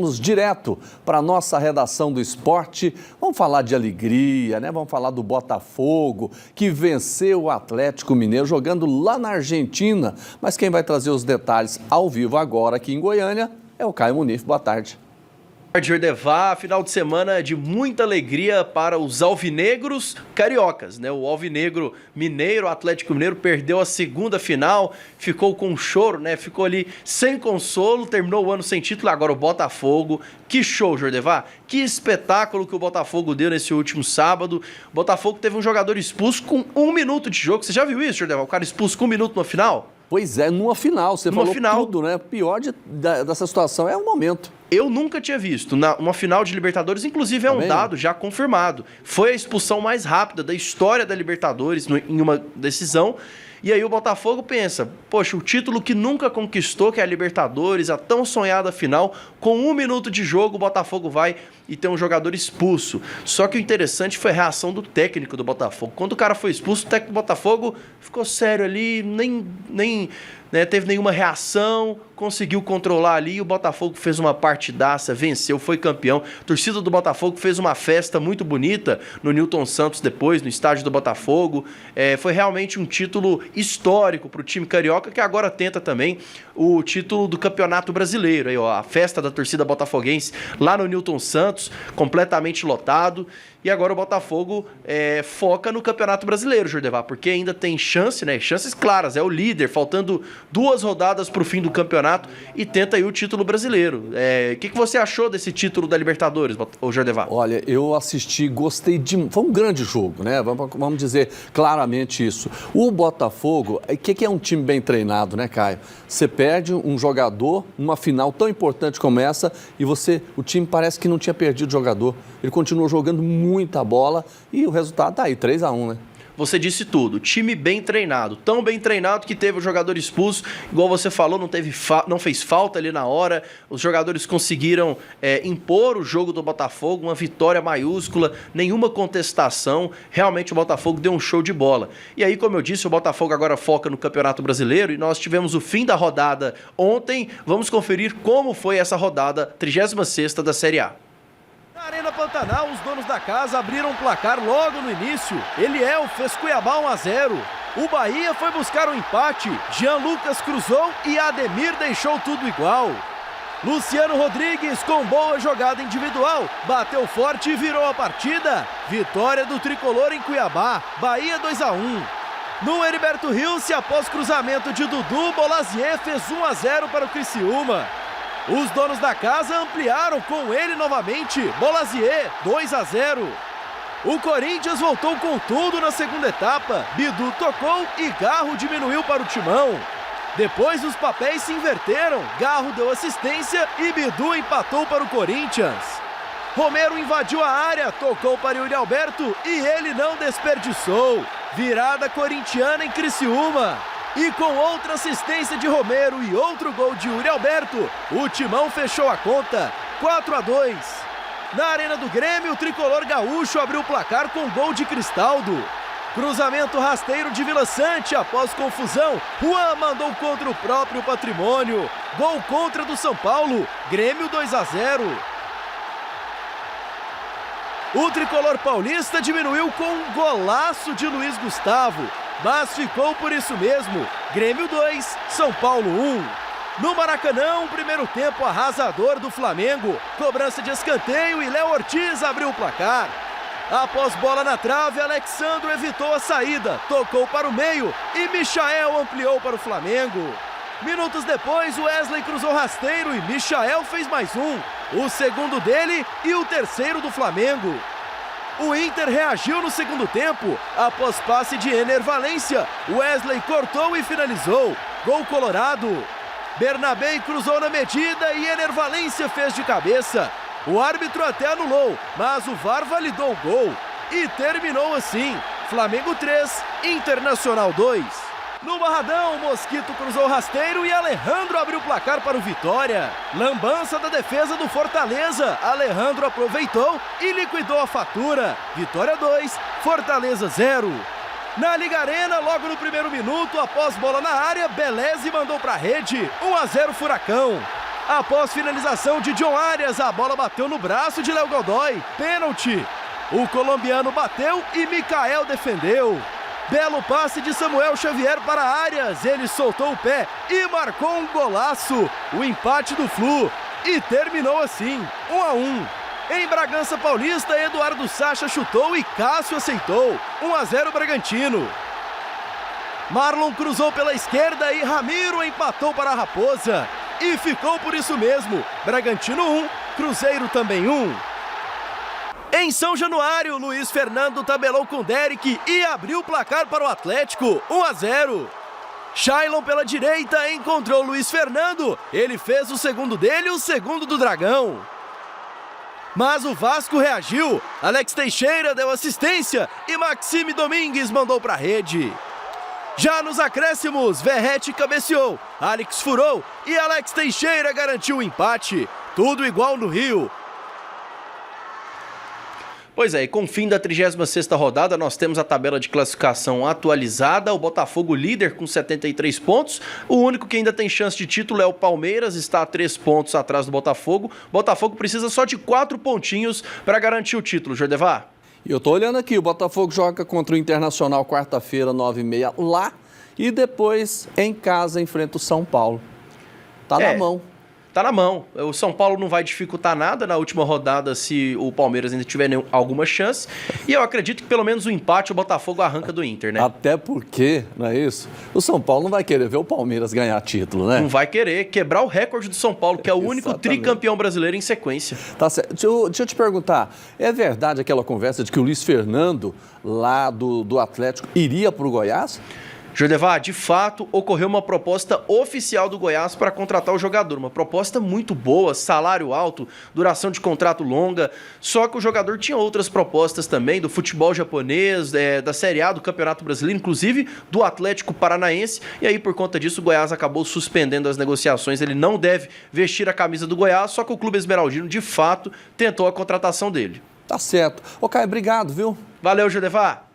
Vamos direto para a nossa redação do esporte. Vamos falar de alegria, né? Vamos falar do Botafogo, que venceu o Atlético Mineiro jogando lá na Argentina. Mas quem vai trazer os detalhes ao vivo agora aqui em Goiânia é o Caio Munif. Boa tarde. Boa tarde, Jordevá. Final de semana de muita alegria para os alvinegros cariocas, né? O alvinegro mineiro, o Atlético Mineiro, perdeu a segunda final, ficou com choro, né? Ficou ali sem consolo, terminou o ano sem título. Agora o Botafogo, que show, Jordevá! Que espetáculo que o Botafogo deu nesse último sábado. O Botafogo teve um jogador expulso com 1 minuto de jogo. Você já viu isso, Jordevá? O cara expulso com 1 minuto no final? Pois é, numa final, você falou final. Tudo, né? O pior dessa situação é o momento. Eu nunca tinha visto. Uma final de Libertadores, inclusive é um dado já confirmado. Foi a expulsão mais rápida da história da Libertadores em uma decisão. E aí o Botafogo pensa, poxa, o título que nunca conquistou, que é a Libertadores, a tão sonhada final, com 1 minuto de jogo o Botafogo vai e tem um jogador expulso. Só que o interessante foi a reação do técnico do Botafogo. Quando o cara foi expulso, o técnico do Botafogo ficou sério ali, nem teve nenhuma reação, conseguiu controlar ali e o Botafogo fez uma partidaça, venceu, foi campeão. A torcida do Botafogo fez uma festa muito bonita no Newton Santos depois, no estádio do Botafogo. Foi realmente um título histórico para o time carioca, que agora tenta também o título do Campeonato Brasileiro. Aí, ó, a festa da torcida botafoguense lá no Newton Santos, completamente lotado. E agora o Botafogo foca no Campeonato Brasileiro, Jordevá, porque ainda tem chance, né? Chances claras, é o líder, faltando 2 rodadas para o fim do campeonato e tenta aí o título brasileiro. O que você achou desse título da Libertadores, Jordevá? Olha, eu assisti, gostei de... Foi um grande jogo, né? Vamos dizer claramente isso. O Botafogo, o que é um time bem treinado, né, Caio? Você perde um jogador numa final tão importante como essa e o time parece que não tinha perdido o jogador. Ele continuou jogando muita bola e o resultado tá aí, 3-1, né? Você disse tudo, time bem treinado, tão bem treinado que teve o jogador expulso, igual você falou, não fez falta ali na hora, os jogadores conseguiram impor o jogo do Botafogo, uma vitória maiúscula, nenhuma contestação, realmente o Botafogo deu um show de bola. E aí, como eu disse, o Botafogo agora foca no Campeonato Brasileiro e nós tivemos o fim da rodada ontem, vamos conferir como foi essa rodada 36ª da Série A. Na Arena Pantanal, os donos da casa abriram o placar logo no início. Eliel fez Cuiabá 1-0. O Bahia foi buscar um empate. Jean Lucas cruzou e Ademir deixou tudo igual. Luciano Rodrigues, com boa jogada individual, bateu forte e virou a partida. Vitória do tricolor em Cuiabá. Bahia 2-1. No Heriberto Rilse, após cruzamento de Dudu, Bolasier fez 1-0 para o Criciúma. Os donos da casa ampliaram com ele novamente, Bolasier, 2-0. O Corinthians voltou com tudo na segunda etapa, Bidu tocou e Garro diminuiu para o Timão. Depois os papéis se inverteram, Garro deu assistência e Bidu empatou para o Corinthians. Romero invadiu a área, tocou para Yuri Alberto e ele não desperdiçou. Virada corintiana em Criciúma. E com outra assistência de Romero e outro gol de Yuri Alberto, o Timão fechou a conta, 4-2. Na Arena do Grêmio, o tricolor gaúcho abriu o placar com gol de Cristaldo. Cruzamento rasteiro de Vila Sante após confusão, Juan mandou contra o próprio patrimônio. Gol contra do São Paulo, Grêmio 2-0. O tricolor paulista diminuiu com um golaço de Luiz Gustavo. Mas ficou por isso mesmo, Grêmio 2, São Paulo 1. No Maracanã, um primeiro tempo arrasador do Flamengo. Cobrança de escanteio e Léo Ortiz abriu o placar. Após bola na trave, Alexandro evitou a saída, tocou para o meio e Michael ampliou para o Flamengo. Minutos depois, Wesley cruzou rasteiro e Michael fez mais um. O segundo dele e o terceiro do Flamengo. O Inter reagiu no segundo tempo, após passe de Ener Valencia, Wesley cortou e finalizou, gol colorado. Bernabé cruzou na medida e Ener Valencia fez de cabeça. O árbitro até anulou, mas o VAR validou o gol. E terminou assim, Flamengo 3, Internacional 2. No Barradão, Mosquito cruzou rasteiro e Alejandro abriu o placar para o Vitória. Lambança da defesa do Fortaleza. Alejandro aproveitou e liquidou a fatura. Vitória 2, Fortaleza 0. Na Liga Arena, logo no primeiro minuto, após bola na área, Beleze mandou para a rede. 1-0 Furacão. Após finalização de John Arias, a bola bateu no braço de Léo Godoy. Pênalti. O colombiano bateu e Micael defendeu. Belo passe de Samuel Xavier para Arias. Ele soltou o pé e marcou um golaço. O empate do Flu. E terminou assim, 1-1. Em Bragança Paulista, Eduardo Sacha chutou e Cássio aceitou. 1-0 Bragantino. Marlon cruzou pela esquerda e Ramiro empatou para a Raposa. E ficou por isso mesmo. Bragantino 1, Cruzeiro também 1. Em São Januário, Luiz Fernando tabelou com Derek e abriu o placar para o Atlético, 1-0. Shailon pela direita encontrou Luiz Fernando. Ele fez o segundo dele e o segundo do Dragão. Mas o Vasco reagiu. Alex Teixeira deu assistência e Maxime Domingues mandou para a rede. Já nos acréscimos, Verrete cabeceou, Alex furou e Alex Teixeira garantiu o empate. Tudo igual no Rio. Pois é, e com o fim da 36ª rodada, nós temos a tabela de classificação atualizada. O Botafogo líder com 73 pontos. O único que ainda tem chance de título é o Palmeiras, está a 3 pontos atrás do Botafogo. O Botafogo precisa só de 4 pontinhos para garantir o título, Jordevar. E eu tô olhando aqui, o Botafogo joga contra o Internacional quarta-feira, 9h30 lá, e depois em casa enfrenta o São Paulo. Tá na mão. Tá na mão. O São Paulo não vai dificultar nada na última rodada se o Palmeiras ainda tiver alguma chance. E eu acredito que pelo menos o empate o Botafogo arranca do Inter, né? Até porque, não é isso? O São Paulo não vai querer ver o Palmeiras ganhar título, né? Não vai querer quebrar o recorde do São Paulo, que é o único tricampeão brasileiro em sequência. Tá certo. Deixa eu te perguntar, é verdade aquela conversa de que o Luiz Fernando, lá do Atlético, iria pro Goiás? Jordevar, de fato, ocorreu uma proposta oficial do Goiás para contratar o jogador. Uma proposta muito boa, salário alto, duração de contrato longa. Só que o jogador tinha outras propostas também, do futebol japonês, da Série A do Campeonato Brasileiro, inclusive do Atlético Paranaense. E aí, por conta disso, o Goiás acabou suspendendo as negociações. Ele não deve vestir a camisa do Goiás, só que o clube esmeraldino, de fato, tentou a contratação dele. Tá certo. Ô, Caio, obrigado, viu? Valeu, Jordevar.